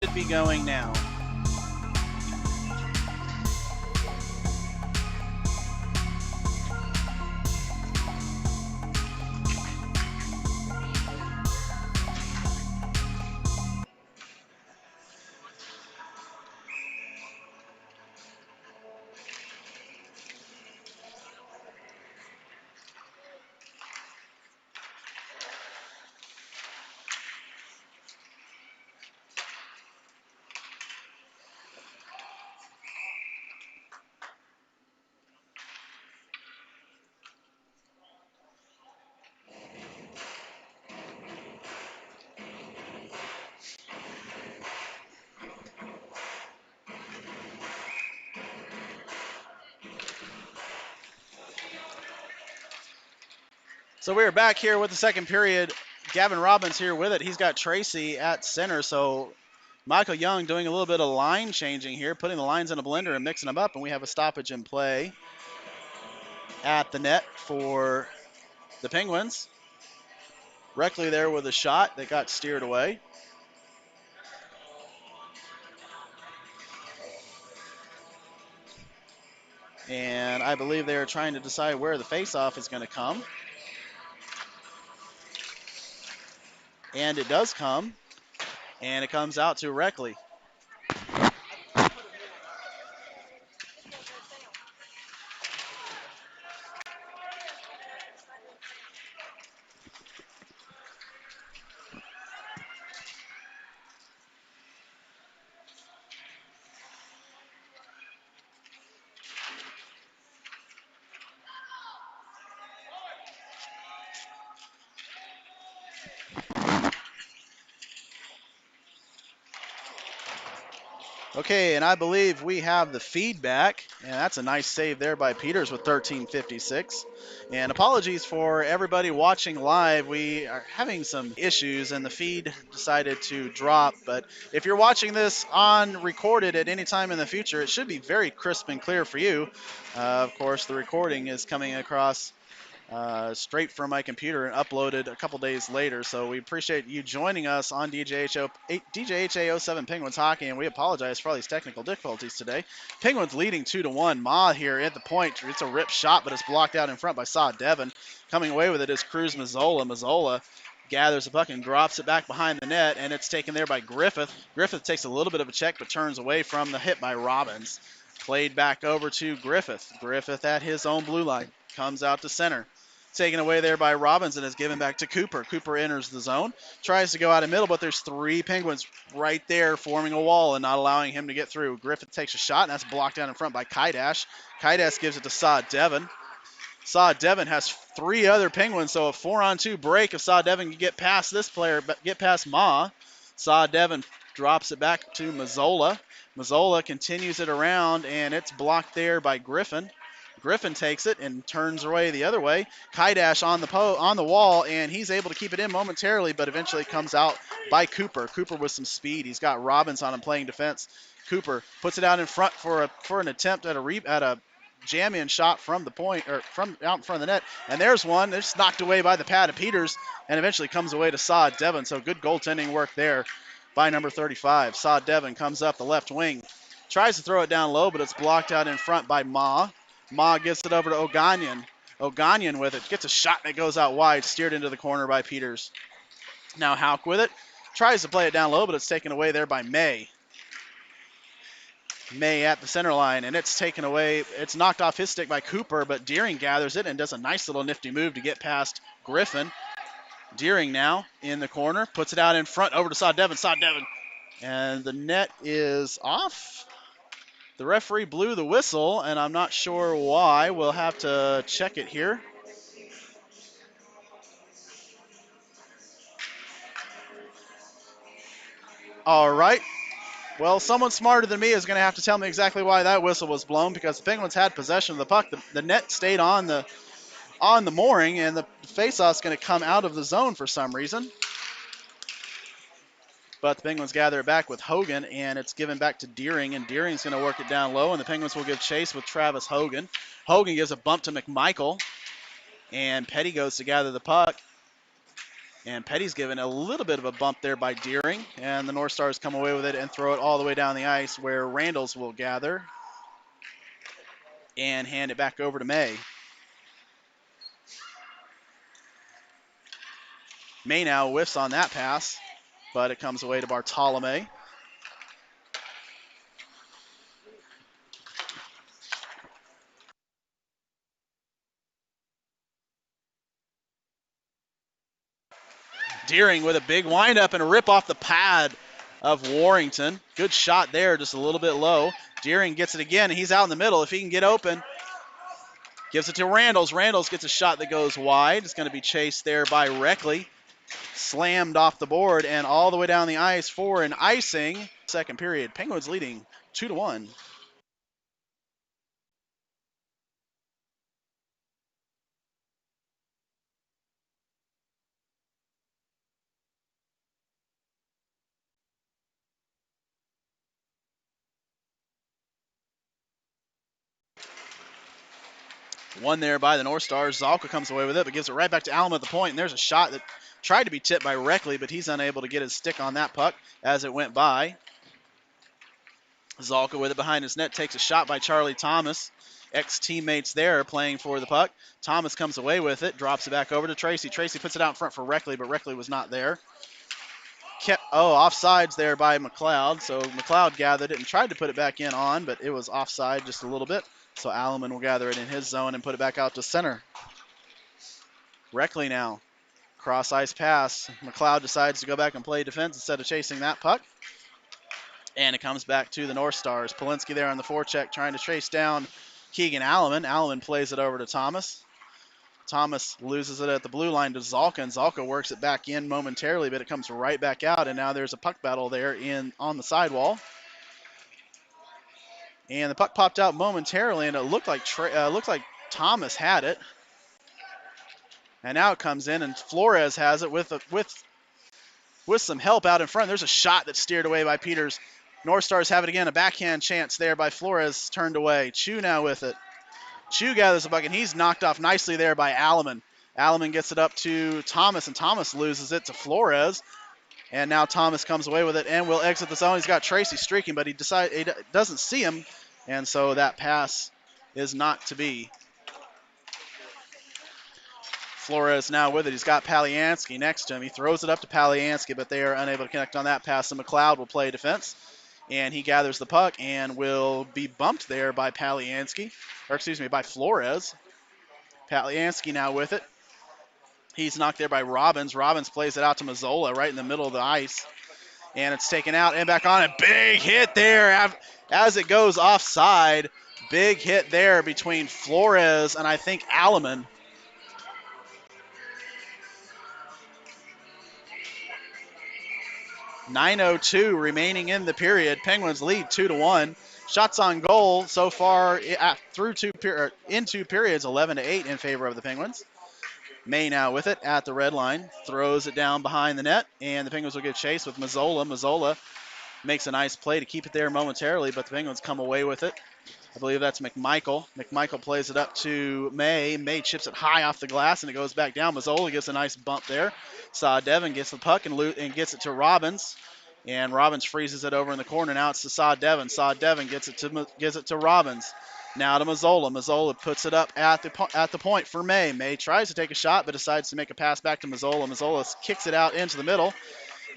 Should be going now. So we are back here with the second period. Gavin Robbins here with it. He's got Tracy at center. So Michael Young doing a little bit of line changing here, putting the lines in a blender and mixing them up. And we have a stoppage in play at the net for the Penguins. Reckley there with a shot that got steered away. And I believe they are trying to decide where the faceoff is going to come. And it does come. And it comes out to Reckley. Okay, and I believe we have the feedback, and that's a nice save there by Peters with 13:56. And apologies for everybody watching live. We are having some issues, and the feed decided to drop. But if you're watching this on recorded at any time in the future, it should be very crisp and clear for you. Of course, the recording is coming across straight from my computer and uploaded a couple days later. So we appreciate you joining us on DJHA 07 Penguins Hockey, and we apologize for all these technical difficulties today. Penguins leading 2-1. Ma here at the point. It's a rip shot, but it's blocked out in front by Saw Devon. Coming away with it is Cruz Mazzola. Mazzola gathers the puck and drops it back behind the net, and it's taken there by Griffith. Griffith takes a little bit of a check, but turns away from the hit by Robbins. Played back over to Griffith. Griffith at his own blue line. Comes out to center. Taken away there by Robbins and is given back to Cooper. Cooper enters the zone, tries to go out of middle, but there's three Penguins right there forming a wall and not allowing him to get through. Griffith takes a shot, and that's blocked down in front by Kaidash. Kaidash gives it to Saw Devon. Saw Devon has three other Penguins, so a 4-on-2 break if Saw Devon can get past this player, but get past Ma. Saw Devon drops it back to Mazzola. Mazzola continues it around, and it's blocked there by Griffin. Griffin takes it and turns away the other way. Kaidash on the wall, and he's able to keep it in momentarily, but eventually comes out by Cooper. Cooper with some speed. He's got Robbins on him playing defense. Cooper puts it out in front for an attempt at a jam-in shot from the point, or from out in front of the net. And there's one. It's knocked away by the pad of Peters, and eventually comes away to Saw Devon. So good goaltending work there by number 35. Saw Devon comes up the left wing. Tries to throw it down low, but it's blocked out in front by Ma. Ma gives it over to Oganyan. Oganyan with it. Gets a shot and it goes out wide. Steered into the corner by Peters. Now Hauk with it. Tries to play it down low, but it's taken away there by May. May at the center line, and it's taken away. It's knocked off his stick by Cooper, but Deering gathers it and does a nice little nifty move to get past Griffin. Deering now in the corner. Puts it out in front over to Saw Devon. Saw Devon. And the net is off. The referee blew the whistle, and I'm not sure why. We'll have to check it here. All right. Well, someone smarter than me is going to have to tell me exactly why that whistle was blown, because the Penguins had possession of the puck. The net stayed on the mooring, and the faceoff is going to come out of the zone for some reason. But the Penguins gather it back with Hogan, and it's given back to Deering, and Deering's going to work it down low, and the Penguins will give chase with Travis Hogan. Hogan gives a bump to McMichael, and Petty goes to gather the puck. And Petty's given a little bit of a bump there by Deering, and the North Stars come away with it and throw it all the way down the ice where Randalls will gather and hand it back over to May. May now whiffs on that pass, but it comes away to Bartolome. Deering with a big windup and a rip off the pad of Warrington. Good shot there, just a little bit low. Deering gets it again, and he's out in the middle. If he can get open, gives it to Randalls. Randalls gets a shot that goes wide. It's going to be chased there by Reckley. Slammed off the board and all the way down the ice for an icing. Second period, Penguins leading 2-1. One there by the North Stars. Zalka comes away with it, but gives it right back to Allen at the point. And there's a shot that tried to be tipped by Reckley, but he's unable to get his stick on that puck as it went by. Zalka with it behind his net takes a shot by Charlie Thomas. Ex-teammates there playing for the puck. Thomas comes away with it, drops it back over to Tracy. Tracy puts it out in front for Reckley, but Reckley was not there. Offsides there by McLeod. So McLeod gathered it and tried to put it back in on, but it was offside just a little bit. So Alleman will gather it in his zone and put it back out to center. Reckley now. Cross ice pass. McLeod decides to go back and play defense instead of chasing that puck. And it comes back to the North Stars. Polinsky there on the forecheck trying to chase down Keegan Alleman. Alleman plays it over to Thomas. Thomas loses it at the blue line to Zalka, and Zalka works it back in momentarily, but it comes right back out, and now there's a puck battle there on the sidewall. And the puck popped out momentarily, and it looked like Thomas had it. And now it comes in, and Flores has it with some help out in front. There's a shot that's steered away by Peters. North Stars have it again, a backhand chance there by Flores, turned away. Chu now with it. Chu gathers the puck, and he's knocked off nicely there by Alleman. Alleman gets it up to Thomas, and Thomas loses it to Flores. And now Thomas comes away with it and will exit the zone. He's got Tracy streaking, but he doesn't see him, and so that pass is not to be. Flores now with it. He's got Paliansky next to him. He throws it up to Paliansky, but they are unable to connect on that pass, so McLeod will play defense. And he gathers the puck and will be bumped there by by Flores. Paliansky now with it. He's knocked there by Robbins. Robbins plays it out to Mazzola right in the middle of the ice. And it's taken out and back on. A big hit there as it goes offside. Big hit there between Flores and I think Alleman. .9:02 remaining in the period. Penguins lead 2-1. Shots on goal so far in two periods, 11-8 in favor of the Penguins. May now with it at the red line, throws it down behind the net, and the Penguins will get chased with Mazzola. Mazzola makes a nice play to keep it there momentarily, but the Penguins come away with it. I believe that's McMichael. McMichael plays it up to May. May chips it high off the glass, and it goes back down. Mazzola gets a nice bump there. Devin gets the puck and gets it to Robbins. And Robbins freezes it over in the corner. Now it's to Devin. Devin gets it to Robbins. Now to Mazzola. Mazzola puts it up at the point for May. May tries to take a shot, but decides to make a pass back to Mazzola. Mazzola kicks it out into the middle,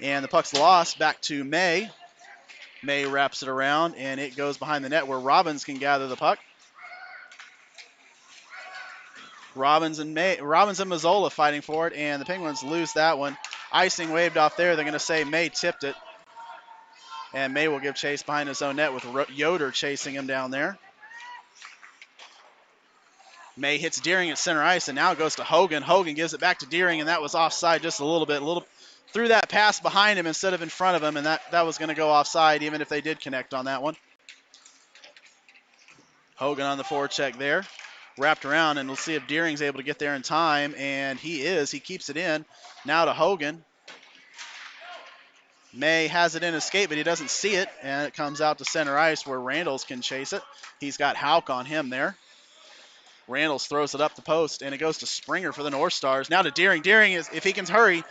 and the puck's lost back to May. May wraps it around, and it goes behind the net where Robbins can gather the puck. Robbins and Mazzola fighting for it, and the Penguins lose that one. Icing waved off there. They're going to say May tipped it. And May will give chase behind his own net with Yoder chasing him down there. May hits Deering at center ice, and now it goes to Hogan. Hogan gives it back to Deering, and that was offside just a little bit. Threw that pass behind him instead of in front of him, and that was going to go offside even if they did connect on that one. Hogan on the forecheck there. Wrapped around, and we'll see if Deering's able to get there in time, and he is. He keeps it in. Now to Hogan. May has it in his skate, but he doesn't see it, and it comes out to center ice where Randalls can chase it. He's got Hauk on him there. Randalls throws it up the post, and it goes to Springer for the North Stars. Now to Deering. Deering, if he can hurry,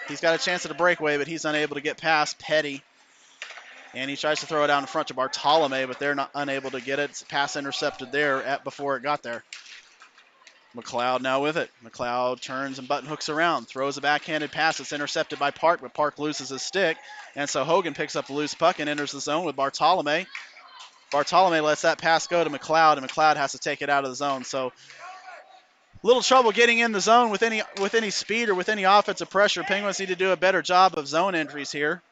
He's got a chance at a breakaway, but he's unable to get past Petty. And he tries to throw it out in front to Bartolome, but they're not unable to get it. It's pass intercepted there before it got there. McLeod now with it. McLeod turns and button hooks around, throws a backhanded pass. It's intercepted by Park, but Park loses his stick. And so Hogan picks up the loose puck and enters the zone with Bartolome. Bartolome lets that pass go to McLeod, and McLeod has to take it out of the zone. So a little trouble getting in the zone with any speed or with any offensive pressure. Penguins need to do a better job of zone entries here.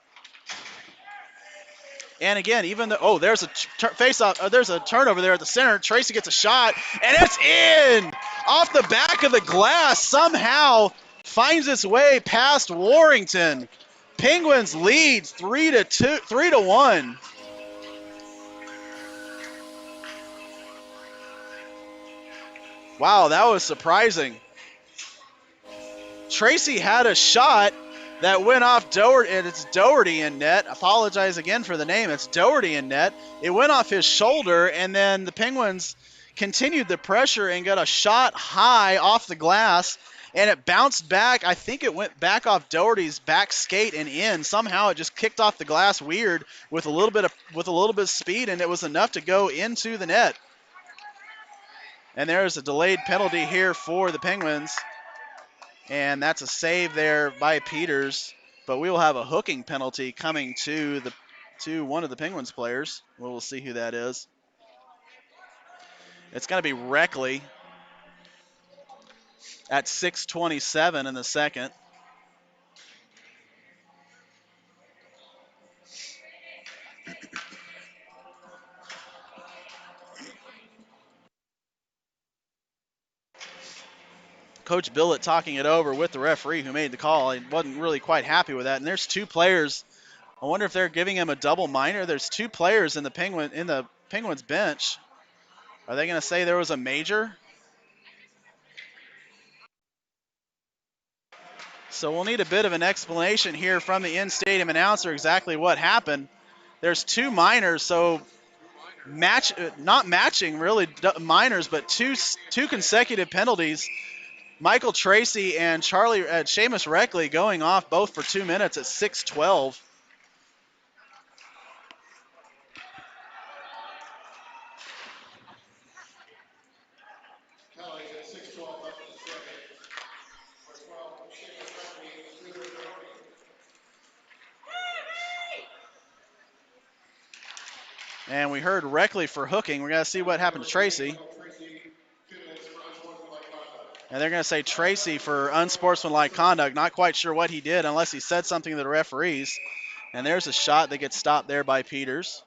And again, even though, there's a face-off. There's a turnover there at the center. Tracy gets a shot, and it's in! Off the back of the glass, somehow finds its way past Warrington. Penguins leads 3-1. Wow, that was surprising. Tracy had a shot that went off Doherty, and it's Doherty in net. Apologize again for the name. It's Doherty in net. It went off his shoulder, and then the Penguins continued the pressure and got a shot high off the glass, and it bounced back. I think it went back off Doherty's back skate and in. Somehow it just kicked off the glass weird with a little bit of speed, and it was enough to go into the net. And there's a delayed penalty here for the Penguins. And that's a save there by Peters. But we will have a hooking penalty coming to one of the Penguins players. We'll see who that is. It's going to be Reckley at 6:27 in the second. Coach Billett talking it over with the referee who made the call. He wasn't really quite happy with that. And there's two players. I wonder if they're giving him a double minor. There's two players in the Penguins bench. Are they going to say there was a major? So we'll need a bit of an explanation here from the in-stadium announcer exactly what happened. There's two minors, so not matching really minors, but two consecutive penalties. Michael Tracy and Seamus Reckley going off both for 2 minutes at 6:12. And we heard Reckley for hooking. We're going to see what happened to Tracy. And they're going to say Tracy for unsportsmanlike conduct. Not quite sure what he did unless he said something to the referees. And there's a shot that gets stopped there by Peters.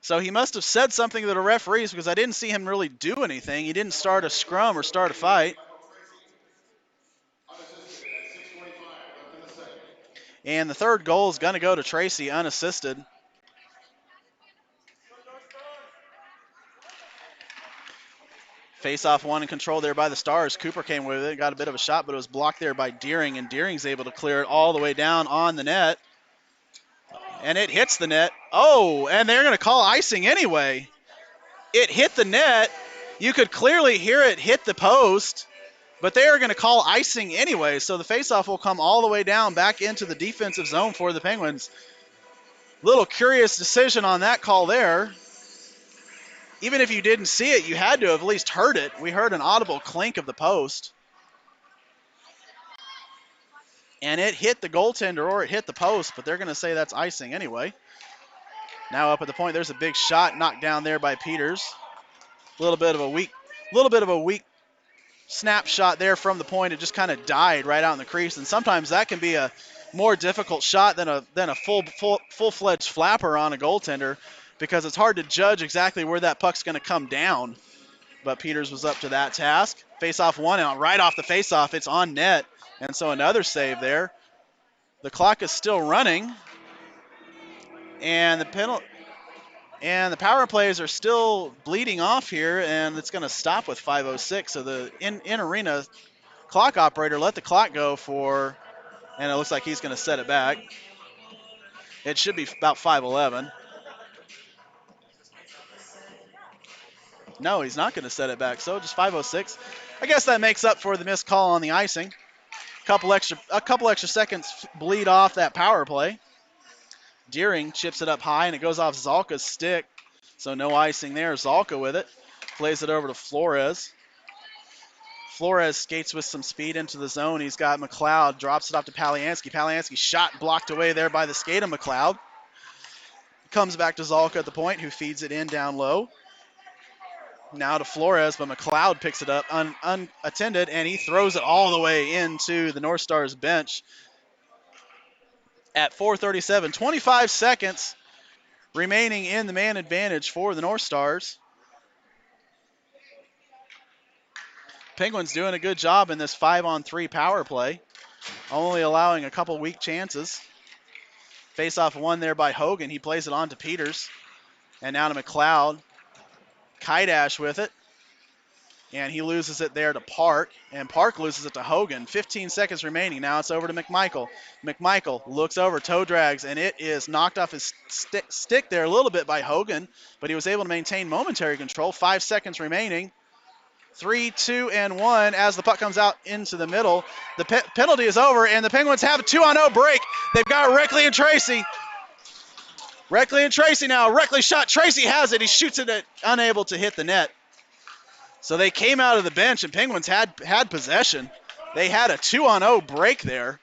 So he must have said something to the referees because I didn't see him really do anything. He didn't start a scrum or start a fight. And the third goal is going to go to Tracy unassisted. Face-off one in control there by the Stars. Cooper came with it, got a bit of a shot, but it was blocked there by Deering, and Deering's able to clear it all the way down on the net. And it hits the net. Oh, and they're going to call icing anyway. It hit the net. You could clearly hear it hit the post, but they are going to call icing anyway. So the face-off will come all the way down back into the defensive zone for the Penguins. Little curious decision on that call there. Even if you didn't see it, you had to have at least heard it. We heard an audible clink of the post. And it hit the goaltender or it hit the post, but they're going to say that's icing anyway. Now up at the point, there's a big shot knocked down there by Peters. A little bit of a weak snapshot there from the point. It just kind of died right out in the crease, and sometimes that can be a more difficult shot than a full-fledged flapper on a goaltender, because it's hard to judge exactly where that puck's going to come down. But Peters was up to that task. Face-off one out, right off the face-off, it's on net, and so another save there. The clock is still running, and the power plays are still bleeding off here, and it's going to stop with 5:06. So the in-arena clock operator let the clock go for, and it looks like he's going to set it back. It should be about 5:11. No, he's not going to set it back, so just 5:06. I guess that makes up for the missed call on the icing. A couple extra seconds bleed off that power play. Deering chips it up high, and it goes off Zalka's stick. So no icing there. Zalka with it. Plays it over to Flores. Flores skates with some speed into the zone. He's got McLeod. Drops it off to Paliansky. Paliansky shot blocked away there by the skate of McLeod. Comes back to Zalka at the point, who feeds it in down low. Now to Flores, but McLeod picks it up unattended, and he throws it all the way into the North Stars bench at 4:37. 25 seconds remaining in the man advantage for the North Stars. Penguins doing a good job in this 5-on-3 power play, only allowing a couple weak chances. Face-off won there by Hogan. He plays it on to Peters. And now to McLeod. Kaidash with it. And he loses it there to Park. And Park loses it to Hogan. 15 seconds remaining. Now it's over to McMichael. McMichael looks over, toe drags, and it is knocked off his stick there a little bit by Hogan. But he was able to maintain momentary control. 5 seconds remaining. 3, 2, and 1 as the puck comes out into the middle. The penalty is over, and the Penguins have a 2-on-0 break. They've got Reckley and Tracy. Reckley and Tracy now. Reckley shot. Tracy has it. He shoots it, unable to hit the net. So they came out of the bench, and Penguins had possession. They had a 2-on-0 break there,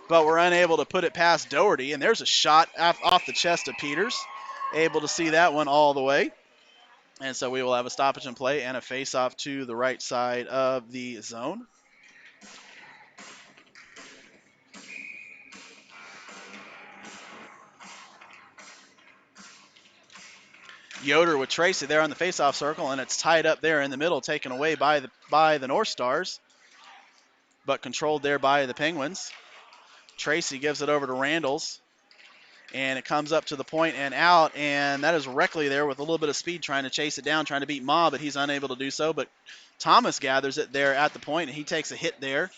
but were unable to put it past Doherty. And there's a shot off the chest of Peters. Able to see that one all the way. And so we will have a stoppage in play and a face-off to the right side of the zone. Yoder with Tracy there on the face-off circle, and it's tied up there in the middle, taken away by the North Stars, but controlled there by the Penguins. Tracy gives it over to Randalls, and it comes up to the point and out, and that is Reckley there with a little bit of speed trying to chase it down, trying to beat Ma, but he's unable to do so. But Thomas gathers it there at the point, and he takes a hit there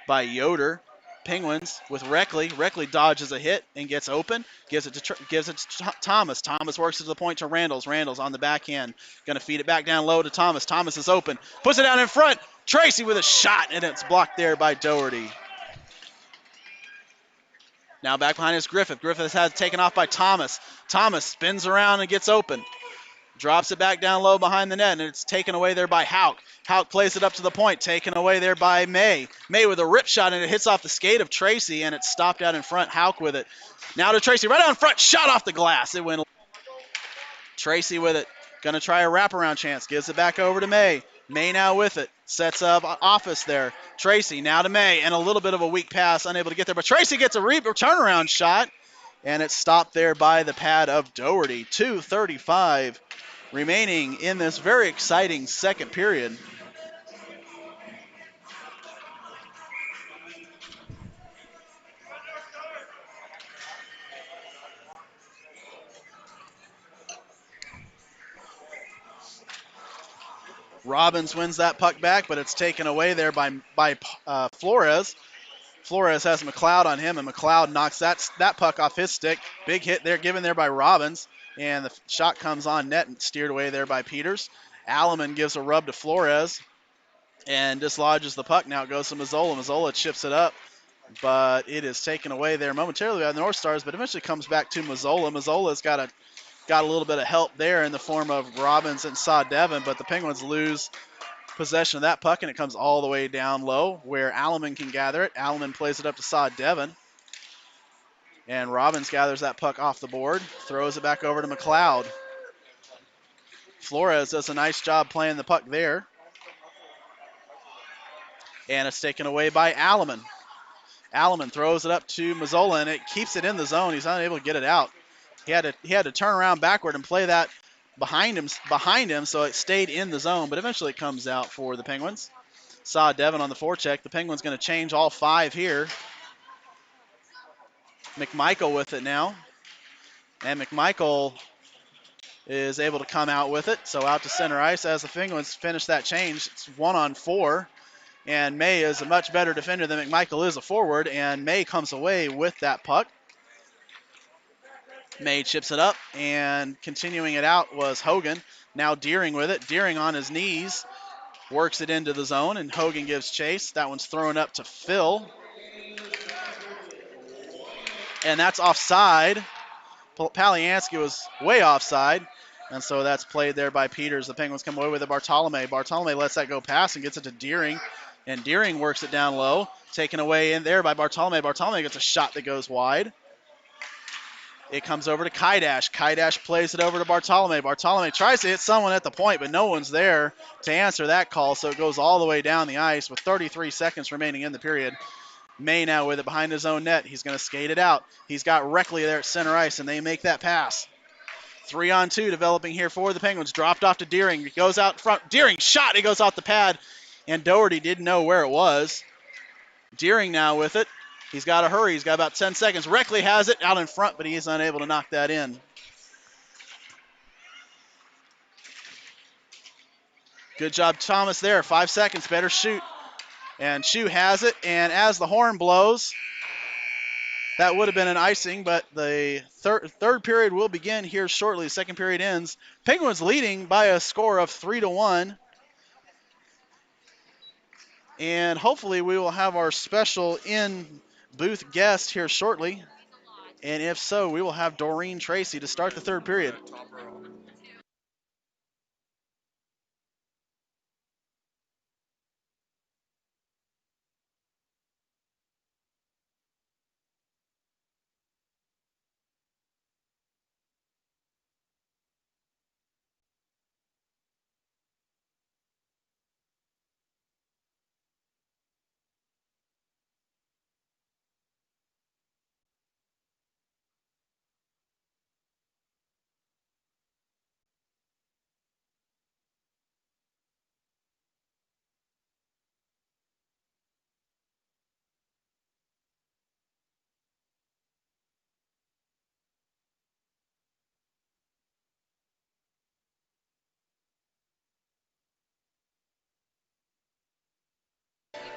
by Yoder. Penguins with Reckley. Reckley dodges a hit and gets open. Gives it to Thomas. Thomas works it to the point to Randalls. Randalls on the backhand. Going to feed it back down low to Thomas. Thomas is open. Puts it down in front. Tracy with a shot, and it's blocked there by Doherty. Now back behind is Griffith. Griffith has taken off by Thomas. Thomas spins around and gets open. Drops it back down low behind the net, and it's taken away there by Houck. Houck plays it up to the point, taken away there by May. May with a rip shot, and it hits off the skate of Tracy, and it's stopped out in front. Houck with it. Now to Tracy, right out in front, shot off the glass. It went. Tracy with it. Going to try a wraparound chance. Gives it back over to May. May now with it. Sets up Office there. Tracy now to May, and a little bit of a weak pass, unable to get there. But Tracy gets a turnaround shot, and it's stopped there by the pad of Doherty. 2:35 remaining in this very exciting second period. Robbins wins that puck back, but it's taken away there by Flores. Flores has McLeod on him, and McLeod knocks that puck off his stick. Big hit there given there by Robbins, and the shot comes on net and steered away there by Peters. Alleman gives a rub to Flores and dislodges the puck. Now it goes to Mazzola. Mazzola chips it up, but it is taken away there momentarily by the North Stars, but eventually comes back to Mazzola. Mazzola's got a little bit of help there in the form of Robbins and Saw Devon, but the Penguins lose possession of that puck, and it comes all the way down low where Alleman can gather it. Alleman plays it up to Saw Devon, and Robbins gathers that puck off the board, throws it back over to McLeod. Flores does a nice job playing the puck there, and it's taken away by Alleman. Alleman throws it up to Mazzola, and it keeps it in the zone. He's unable to get it out. He had to turn around backward and play that behind him, so it stayed in the zone, but eventually it comes out for the Penguins. Saw Devon on the forecheck. The Penguins going to change all five here. McMichael with it now, and McMichael is able to come out with it, so out to center ice as the Penguins finish that change. It's 1-on-4, and May is a much better defender than McMichael is a forward, and May comes away with that puck. May chips it up, and continuing it out was Hogan. Now Deering with it. Deering on his knees works it into the zone, and Hogan gives chase. That one's thrown up to Phil. And that's offside. Paliansky was way offside. And so that's played there by Peters. The Penguins come away with it. Bartolome lets that go past and gets it to Deering. And Deering works it down low. Taken away in there by Bartolome. Bartolome gets a shot that goes wide. It comes over to Kaidash. Kaidash plays it over to Bartolome. Bartolome tries to hit someone at the point, but no one's there to answer that call, so it goes all the way down the ice with 33 seconds remaining in the period. May now with it behind his own net. He's going to skate it out. He's got Reckley there at center ice, and they make that pass. 3-on-2 developing here for the Penguins. Dropped off to Deering. He goes out front. Deering shot. He goes off the pad, and Doherty didn't know where it was. Deering now with it. He's got to hurry. He's got about 10 seconds. Reckley has it out in front, but he is unable to knock that in. Good job, Thomas, there. 5 seconds. Better shoot. And Chu has it. And as the horn blows, that would have been an icing, but the third period will begin here shortly. Second period ends. Penguins leading by a score of 3-1. And hopefully we will have our special in-booth guest here shortly. And if so, we will have Doreen Tracy to start the third period.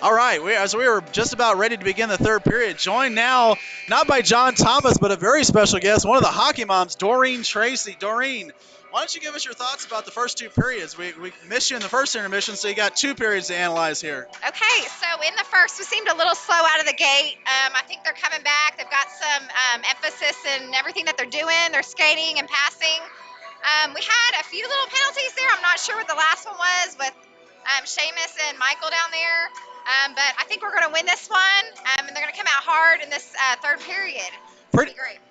All right, as we were just about ready to begin the third period, joined now not by John Thomas, but a very special guest, one of the hockey moms, Doreen Tracy. Doreen, why don't you give us your thoughts about the first two periods? We missed you in the first intermission, so you got two periods to analyze here. Okay, so in the first, we seemed a little slow out of the gate. I think they're coming back. They've got some emphasis in everything that they're doing. They're skating and passing. We had a few little penalties there. I'm not sure what the last one was with Seamus and Michael down there. But I think we're going to win this one, and they're going to come out hard in this third period.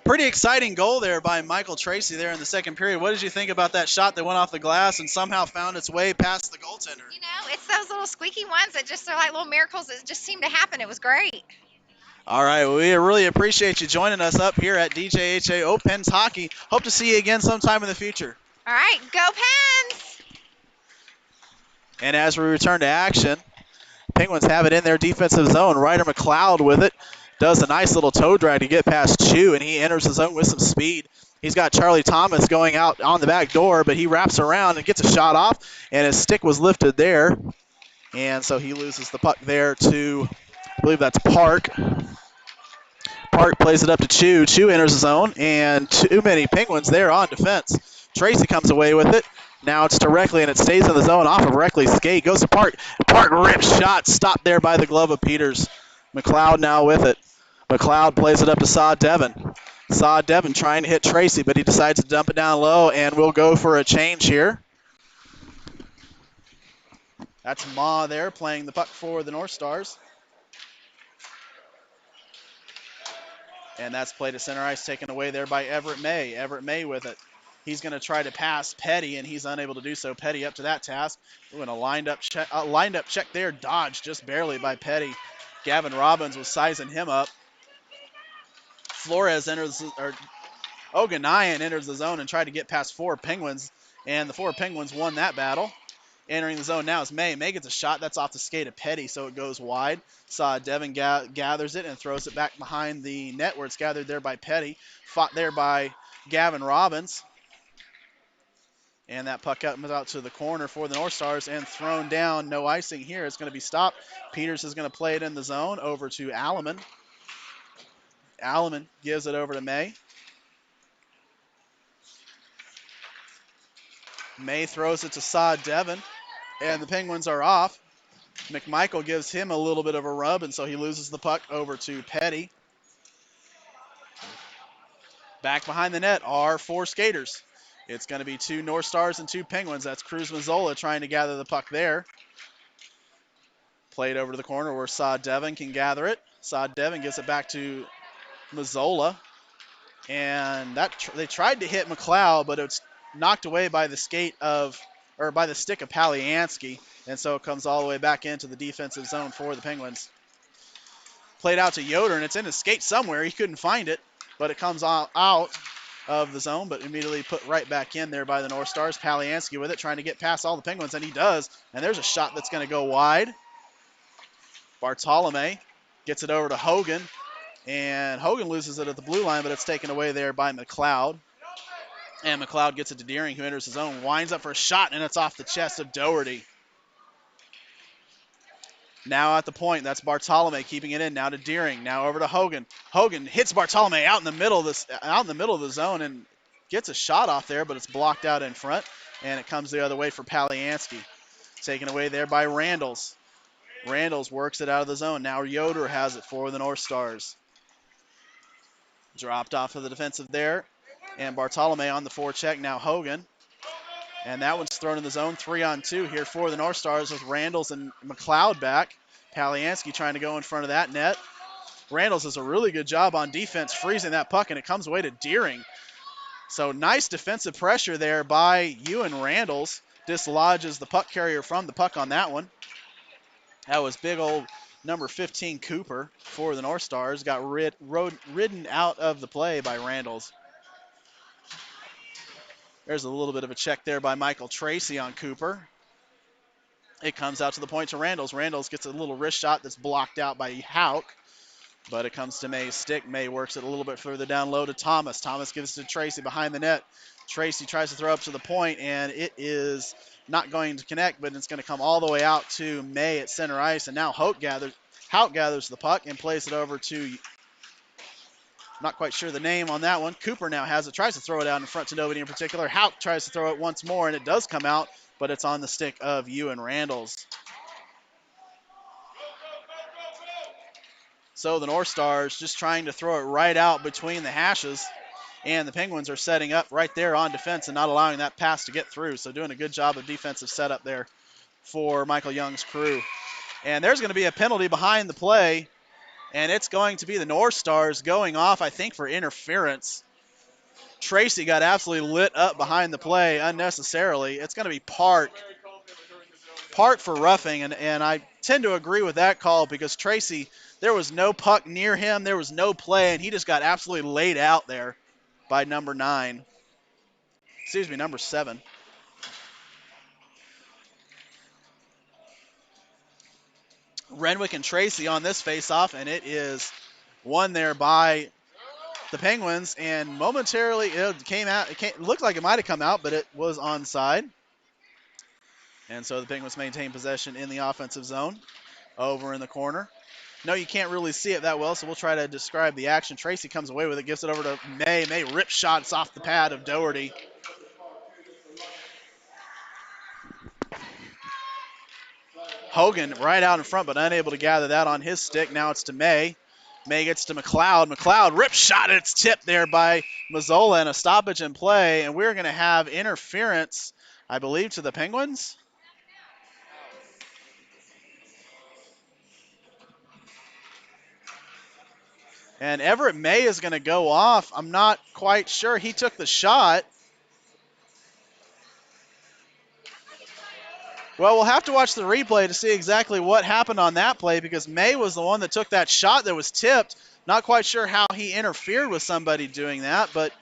Pretty exciting goal there by Michael Tracy there in the second period. What did you think about that shot that went off the glass and somehow found its way past the goaltender? You know, it's those little squeaky ones that just are like little miracles that just seem to happen. It was great. All right, well, we really appreciate you joining us up here at DJHA Opens Hockey. Hope to see you again sometime in the future. All right, go Pens! And as we return to action, Penguins have it in their defensive zone. Ryder McLeod with it. Does a nice little toe drag to get past Chu, and he enters the zone with some speed. He's got Charlie Thomas going out on the back door, but he wraps around and gets a shot off, and his stick was lifted there. And so he loses the puck there to, I believe that's Park. Park plays it up to Chu. Chu enters the zone, and too many Penguins there on defense. Tracy comes away with it. Now it's to Reckley, and it stays in the zone off of Reckley's skate. Goes to Park. Park rips shot. Stopped there by the glove of Peters. McLeod now with it. McLeod plays it up to Saw Devon. Saw Devon trying to hit Tracy, but he decides to dump it down low, and we'll go for a change here. That's Ma there playing the puck for the North Stars. And that's played to center ice, taken away there by Everett May. Everett May with it. He's going to try to pass Petty, and he's unable to do so. Petty up to that task. Doing a lined up check there. Dodged just barely by Petty. Gavin Robbins was sizing him up. Flores enters, or Oganian enters the zone and tried to get past four Penguins, and the four Penguins won that battle. Entering the zone now is May. May gets a shot. That's off the skate of Petty, so it goes wide. Devin gathers it and throws it back behind the net where it's gathered there by Petty. Fought there by Gavin Robbins. And that puck comes out to the corner for the North Stars and thrown down. No icing here. It's going to be stopped. Peters is going to play it in the zone over to Alleman. Alleman gives it over to May. May throws it to Saad Devon. And the Penguins are off. McMichael gives him a little bit of a rub, and so he loses the puck over to Petty. Back behind the net are 4 skaters. It's going to be 2 North Stars and 2 Penguins. That's Cruz Mazzola trying to gather the puck there. Played over to the corner where Saad Devon can gather it. Saad Devon gets it back to Mazzola. And they tried to hit McLeod, but it's knocked away by the stick of Paliansky. And so it comes all the way back into the defensive zone for the Penguins. Played out to Yoder, and it's in his skate somewhere. He couldn't find it, but it comes out of the zone, but immediately put right back in there by the North Stars. Paliansky with it, trying to get past all the Penguins, and he does. And there's a shot that's going to go wide. Bartolome gets it over to Hogan, and Hogan loses it at the blue line, but it's taken away there by McLeod. And McLeod gets it to Deering, who enters his zone, winds up for a shot, and it's off the chest of Doherty. Now at the point, that's Bartolome keeping it in. Now to Deering. Now over to Hogan. Hogan hits Bartolome out in the middle of the zone and gets a shot off there, but it's blocked out in front, and it comes the other way for Paliansky. Taken away there by Randalls. Randalls works it out of the zone. Now Yoder has it for the North Stars. Dropped off of the defensive there, and Bartolome on the forecheck. Now Hogan. And that one's thrown in the zone. 3-on-2 here for the North Stars with Randalls and McLeod back. Paliansky trying to go in front of that net. Randalls does a really good job on defense, freezing that puck, and it comes away to Deering. So nice defensive pressure there by Ewan Randalls. Dislodges the puck carrier from the puck on that one. That was big old number 15 Cooper for the North Stars. Got ridden out of the play by Randalls. There's a little bit of a check there by Michael Tracy on Cooper. It comes out to the point to Randalls. Randalls gets a little wrist shot that's blocked out by Hauk, but it comes to May's stick. May works it a little bit further down low to Thomas. Thomas gives it to Tracy behind the net. Tracy tries to throw up to the point, and it is not going to connect, but it's going to come all the way out to May at center ice, and now Hauk gathers the puck and plays it over to, not quite sure the name on that one. Cooper now has it, tries to throw it out in front to nobody in particular. Hauk tries to throw it once more, and it does come out, but it's on the stick of Ewan Randalls. So the North Stars just trying to throw it right out between the hashes, and the Penguins are setting up right there on defense and not allowing that pass to get through. So doing a good job of defensive setup there for Michael Young's crew. And there's going to be a penalty behind the play, and it's going to be the North Stars going off, I think, for interference. Tracy got absolutely lit up behind the play unnecessarily. It's going to be Park for roughing, and I tend to agree with that call because Tracy, there was no puck near him, there was no play, and he just got absolutely laid out there by number 7. Renwick and Tracy on this faceoff, and it is won there by the Penguins, and momentarily it looked like it might have come out, but it was onside. And so the Penguins maintain possession in the offensive zone over in the corner. No, you can't really see it that well, so we'll try to describe the action. Tracy comes away with it, gives it over to May. May rips shots off the pad of Doherty. Hogan right out in front, but unable to gather that on his stick. Now it's to May. May gets to McLeod. McLeod rips shot, and it's tipped there by Mazzola, and a stoppage in play. And we're going to have interference, I believe, to the Penguins. And Everett May is going to go off. I'm not quite sure. He took the shot. Well, we'll have to watch the replay to see exactly what happened on that play because May was the one that took that shot that was tipped. Not quite sure how he interfered with somebody doing that, but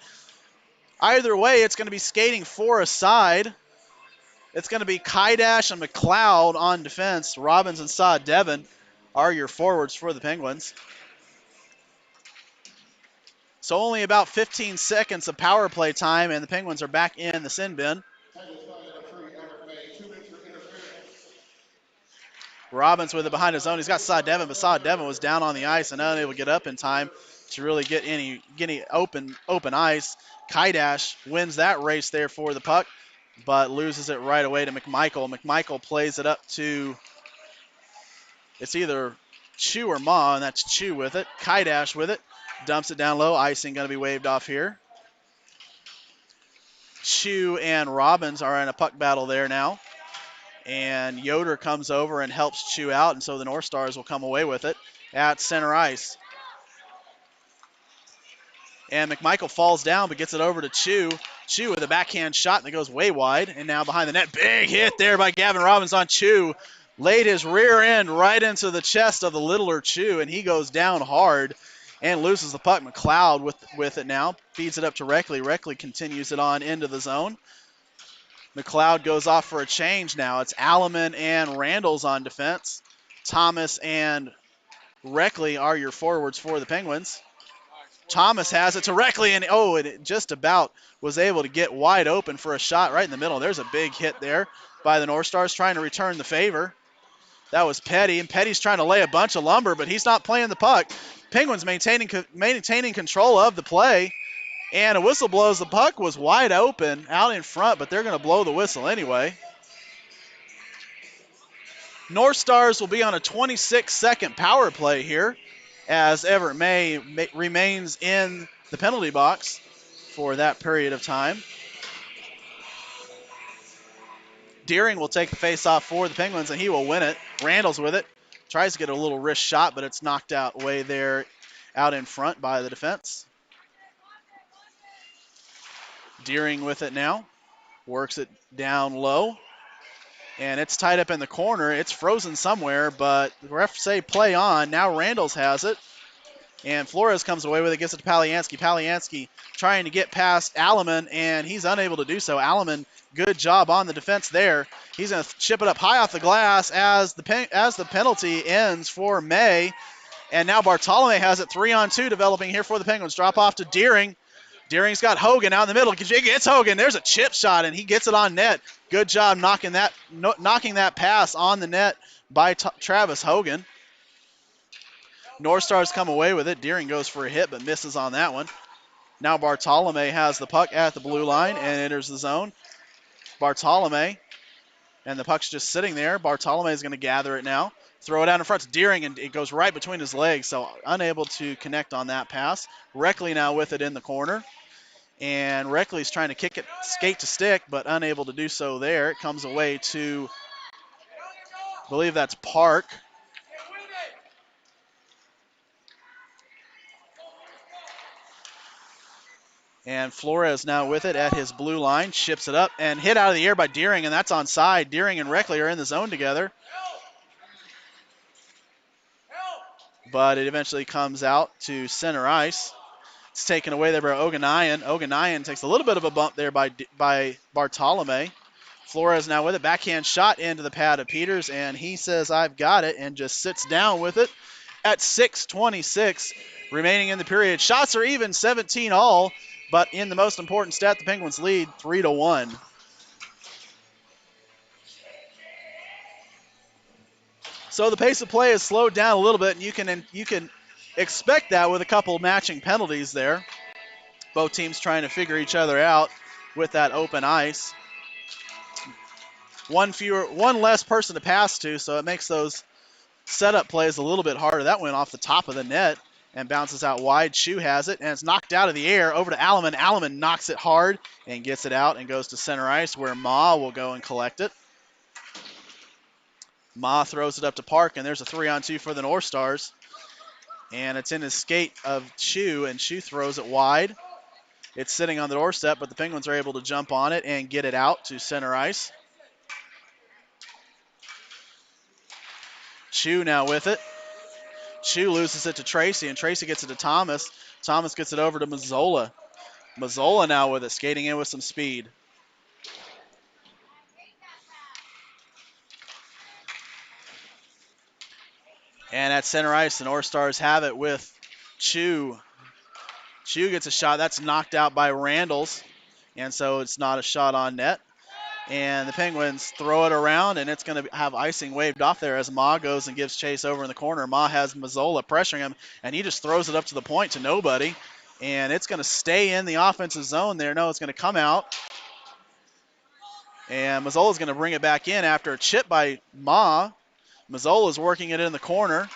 either way, it's going to be skating for a side. It's going to be Kaidash and McLeod on defense. Robbins and Saad Devon are your forwards for the Penguins. So only about 15 seconds of power play time, and the Penguins are back in the sin bin. Robbins with it behind his own. He's got Saad Devon, but Saad Devon was down on the ice and unable to get up in time to really get any open ice. Kaidash wins that race there for the puck. but loses it right away to McMichael. McMichael plays it up to, it's either Chu or Ma, and that's Chu with it. Kaidash with it. Dumps it down low. Icing going to be waved off here. Chu and Robbins are in a puck battle there now. And Yoder comes over and helps Chu out, and so the North Stars will come away with it at center ice. And McMichael falls down but gets it over to Chu. Chu with a backhand shot that goes way wide, and now behind the net. Big hit there by Gavin Robbins on Chu. Laid his rear end right into the chest of the littler Chu, and he goes down hard and loses the puck. McLeod with it now. Feeds it up to Reckley. Reckley continues it on into the zone. McLeod goes off for a change now. It's Alleman and Randall's on defense. Thomas and Reckley are your forwards for the Penguins. Thomas has it to Reckley, and it just about was able to get wide open for a shot right in the middle. There's a big hit there by the North Stars trying to return the favor. That was Petty, and Petty's trying to lay a bunch of lumber, but he's not playing the puck. Penguins maintaining control of the play, and a whistle blows. The puck was wide open out in front, but they're going to blow the whistle anyway. North Stars will be on a 26-second power play here as Everett May remains in the penalty box for that period of time. Deering will take the face-off for the Penguins, and he will win it. Randall's with it. Tries to get a little wrist shot, but it's knocked out way there out in front by the defense. Deering with it now. Works it down low. And it's tied up in the corner. It's frozen somewhere, but the refs say play on. Now Randall's has it. And Flores comes away with it, gives it to Paliansky. Paliansky trying to get past Alleman, and he's unable to do so. Alleman, good job on the defense there. He's going to chip it up high off the glass as the penalty ends for May. And now Bartolome has it 3-on-2 developing here for the Penguins. Drop off to Deering. Deering's got Hogan out in the middle. Gets Hogan. There's a chip shot, and he gets it on net. Good job knocking that pass on the net by Travis Hogan. North Stars come away with it. Deering goes for a hit, but misses on that one. Now Bartolome has the puck at the blue line and enters the zone. Bartolome, and the puck's just sitting there. Bartolome is going to gather it now. Throw it out in front to Deering, and it goes right between his legs, so unable to connect on that pass. Reckley now with it in the corner. And Reckley's trying to kick it skate to stick, but unable to do so there. It comes away to, I believe that's Park. And Flores now with it at his blue line, ships it up, and hit out of the air by Deering, and that's onside. Deering and Reckley are in the zone together. But it eventually comes out to center ice. It's taken away there by Oganayan. Oganayan takes a little bit of a bump there by Bartolome. Flores now with it. Backhand shot into the pad of Peters, and he says, I've got it, and just sits down with it at 6:26 remaining in the period. Shots are even, 17 all, but in the most important stat, the Penguins lead 3-1. So the pace of play has slowed down a little bit, and you can expect that with a couple matching penalties there. Both teams trying to figure each other out with that open ice. One less person to pass to, so it makes those setup plays a little bit harder. That went off the top of the net and bounces out wide. Chu has it, and it's knocked out of the air over to Alleman. Alleman knocks it hard and gets it out and goes to center ice where Ma will go and collect it. Ma throws it up to Park, and there's a 3-on-2 for the North Stars. And it's in his skate of Chu, and Chu throws it wide. It's sitting on the doorstep, but the Penguins are able to jump on it and get it out to center ice. Chu now with it. Chu loses it to Tracy, and Tracy gets it to Thomas. Thomas gets it over to Mazzola. Mazzola now with it, skating in with some speed. And at center ice, the North Stars have it with Chu. Chu gets a shot. That's knocked out by Randalls, and so it's not a shot on net. And the Penguins throw it around, and it's going to have icing waved off there as Ma goes and gives chase over in the corner. Ma has Mazzola pressuring him, and he just throws it up to the point to nobody. And it's going to stay in the offensive zone there. No, it's going to come out. And Mazzola's going to bring it back in after a chip by Ma. Mazzola's working it in the corner.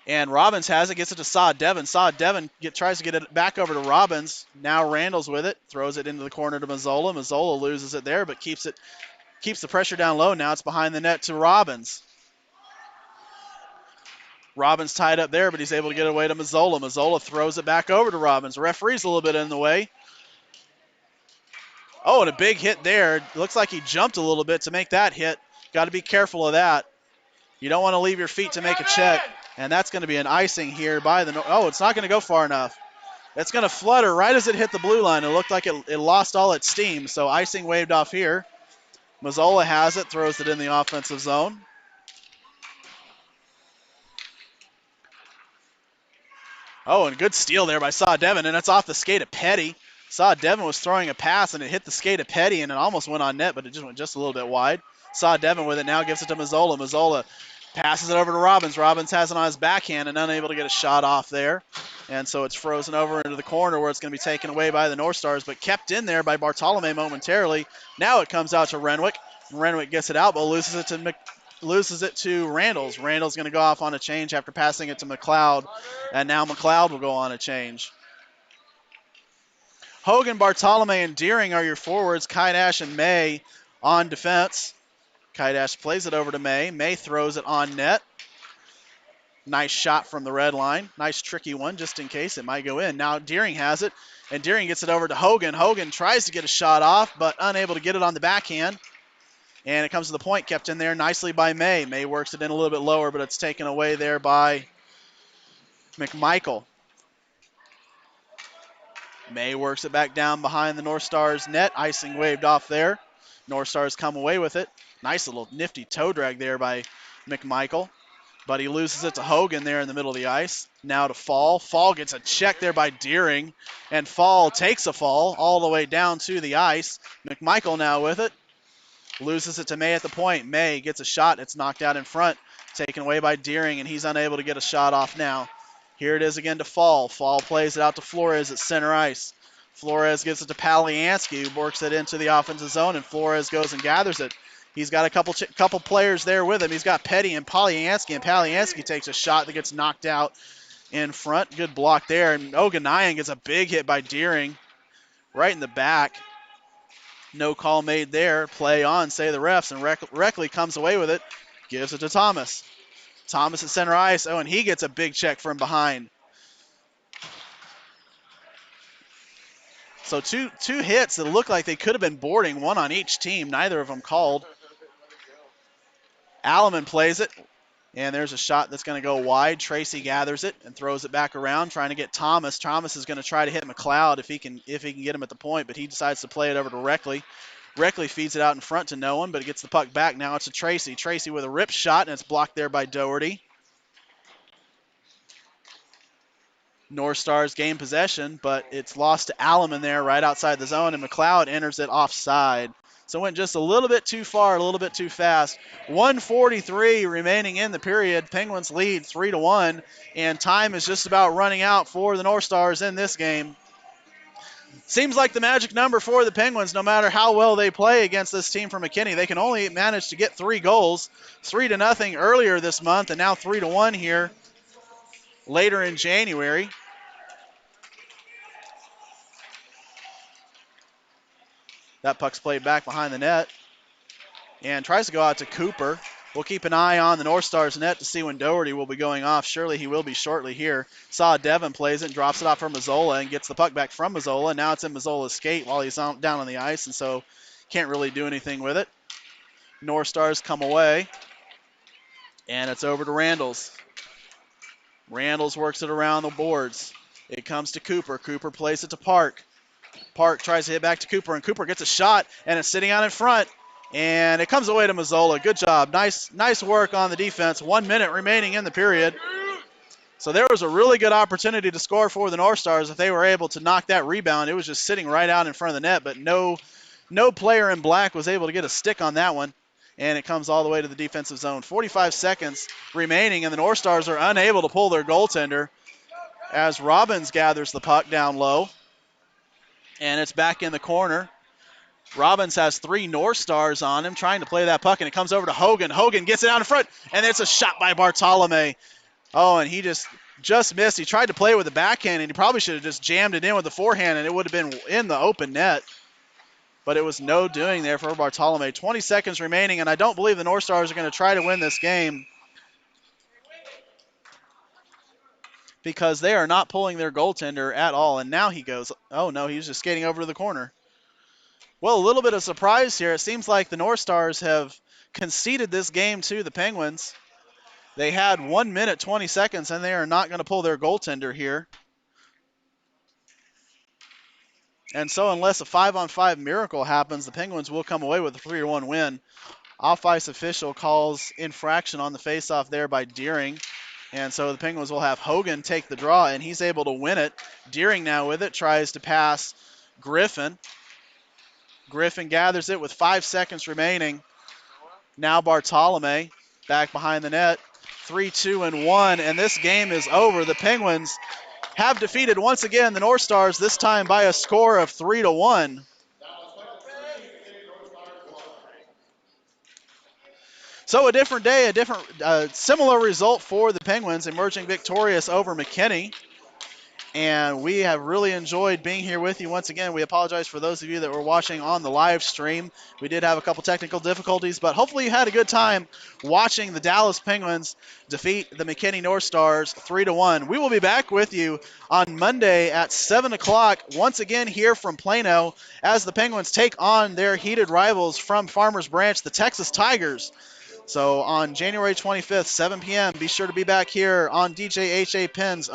And Robbins has it, gets it to Saw Devon. Saw Devon tries to get it back over to Robbins. Now Randall's with it, throws it into the corner to Mazzola. Mazzola loses it there, but keeps the pressure down low. Now it's behind the net to Robbins. Robbins tied up there, but he's able to get it away to Mazzola. Mazzola throws it back over to Robbins. Referee's a little bit in the way. Oh, and a big hit there. Looks like he jumped a little bit to make that hit. Got to be careful of that. You don't want to leave your feet to make a check. And that's going to be an icing here by the... Oh, it's not going to go far enough. It's going to flutter right as it hit the blue line. It looked like it lost all its steam, so icing waved off here. Mazzola has it, throws it in the offensive zone. Oh, and good steal there by Saw Devon, and it's off the skate of Petty. Saw Devon was throwing a pass, and it hit the skate of Petty, and it almost went on net, but it just went just a little bit wide. Saw Devon with it now, gives it to Mazzola. Mazzola passes it over to Robbins. Robbins has it on his backhand and unable to get a shot off there. And so it's frozen over into the corner where it's going to be taken away by the North Stars, but kept in there by Bartolome momentarily. Now it comes out to Renwick. Renwick gets it out, but loses it to Randalls. Randall's going to go off on a change after passing it to McLeod, and now McLeod will go on a change. Hogan, Bartolome, and Deering are your forwards. Kaidash and May on defense. Kaidash plays it over to May. May throws it on net. Nice shot from the red line. Nice tricky one just in case it might go in. Now Deering has it, and Deering gets it over to Hogan. Hogan tries to get a shot off, but unable to get it on the backhand. And it comes to the point, kept in there nicely by May. May works it in a little bit lower, but it's taken away there by McMichael. May works it back down behind the North Stars net. Icing waved off there. North Stars come away with it. Nice little nifty toe drag there by McMichael. But he loses it to Hogan there in the middle of the ice. Now to Fall. Fall gets a check there by Deering. And Fall takes a fall all the way down to the ice. McMichael now with it. Loses it to May at the point. May gets a shot. It's knocked out in front. Taken away by Deering, and he's unable to get a shot off now. Here it is again to Fall. Fall plays it out to Flores at center ice. Flores gives it to Paliansky, who works it into the offensive zone, and Flores goes and gathers it. He's got a couple players there with him. He's got Petty and Paliansky takes a shot that gets knocked out in front. Good block there. And Oganayan gets a big hit by Deering right in the back. No call made there. Play on, say the refs, and Reckley comes away with it. Gives it to Thomas. Thomas at center ice. Oh, and he gets a big check from behind. So two hits that look like they could have been boarding, one on each team. Neither of them called. Alleman plays it, and there's a shot that's going to go wide. Tracy gathers it and throws it back around, trying to get Thomas. Thomas is going to try to hit McLeod if he can get him at the point, but he decides to play it over to Reckley. Reckley feeds it out in front to no one, but it gets the puck back. Now it's to Tracy. Tracy with a rip shot, and it's blocked there by Doherty. North Stars gain possession, but it's lost to Alleman there right outside the zone, and McLeod enters it offside. So it went just a little bit too far, a little bit too fast. 1:43 remaining in the period. Penguins lead 3-1, and time is just about running out for the North Stars in this game. Seems like the magic number for the Penguins, no matter how well they play against this team from McKinney. They can only manage to get 3 goals, 3-0 earlier this month, and now 3-1 here later in January. That puck's played back behind the net and tries to go out to Cooper. We'll keep an eye on the North Stars net to see when Doherty will be going off. Surely he will be shortly here. Saw Devon plays it and drops it off for Mazzola and gets the puck back from Mazzola. Now it's in Mazzola's skate while he's down on the ice, and so can't really do anything with it. North Stars come away, and it's over to Randalls. Randalls works it around the boards. It comes to Cooper. Cooper plays it to Park. Park tries to hit back to Cooper, and Cooper gets a shot, and it's sitting out in front. And it comes away to Mazzola. Good job. Nice work on the defense. 1 minute remaining in the period. So there was a really good opportunity to score for the North Stars if they were able to knock that rebound. It was just sitting right out in front of the net, but no player in black was able to get a stick on that one. And it comes all the way to the defensive zone. 45 seconds remaining, and the North Stars are unable to pull their goaltender as Robbins gathers the puck down low. And it's back in the corner. Robbins has 3 North Stars on him, trying to play that puck, and it comes over to Hogan. Hogan gets it out in front, and it's a shot by Bartolome. Oh, and he just missed. He tried to play with the backhand, and he probably should have just jammed it in with the forehand, and it would have been in the open net. But it was no doing there for Bartolome. 20 seconds remaining, and I don't believe the North Stars are going to try to win this game because they are not pulling their goaltender at all. And now he goes, oh no, he's just skating over to the corner. Well, a little bit of surprise here. It seems like the North Stars have conceded this game to the Penguins. They had 1 minute, 20 seconds, and they are not going to pull their goaltender here. And so unless a 5-on-5 miracle happens, the Penguins will come away with a 3-1 win. Off-ice official calls infraction on the faceoff there by Deering. And so the Penguins will have Hogan take the draw, and he's able to win it. Deering now with it, tries to pass Griffin. Griffin gathers it with 5 seconds remaining. Now Bartolome back behind the net. 3-2-1, and this game is over. The Penguins have defeated once again the North Stars, this time by a score of 3-1. So a different day, a different, similar result for the Penguins, emerging victorious over McKinney. And we have really enjoyed being here with you once again. We apologize for those of you that were watching on the live stream. We did have a couple technical difficulties, but hopefully you had a good time watching the Dallas Penguins defeat the McKinney North Stars 3-1. We will be back with you on Monday at 7 o'clock, once again here from Plano, as the Penguins take on their heated rivals from Farmers Branch, the Texas Tigers. So on January 25th, 7 p.m., be sure to be back here on DJ H.A. Penn's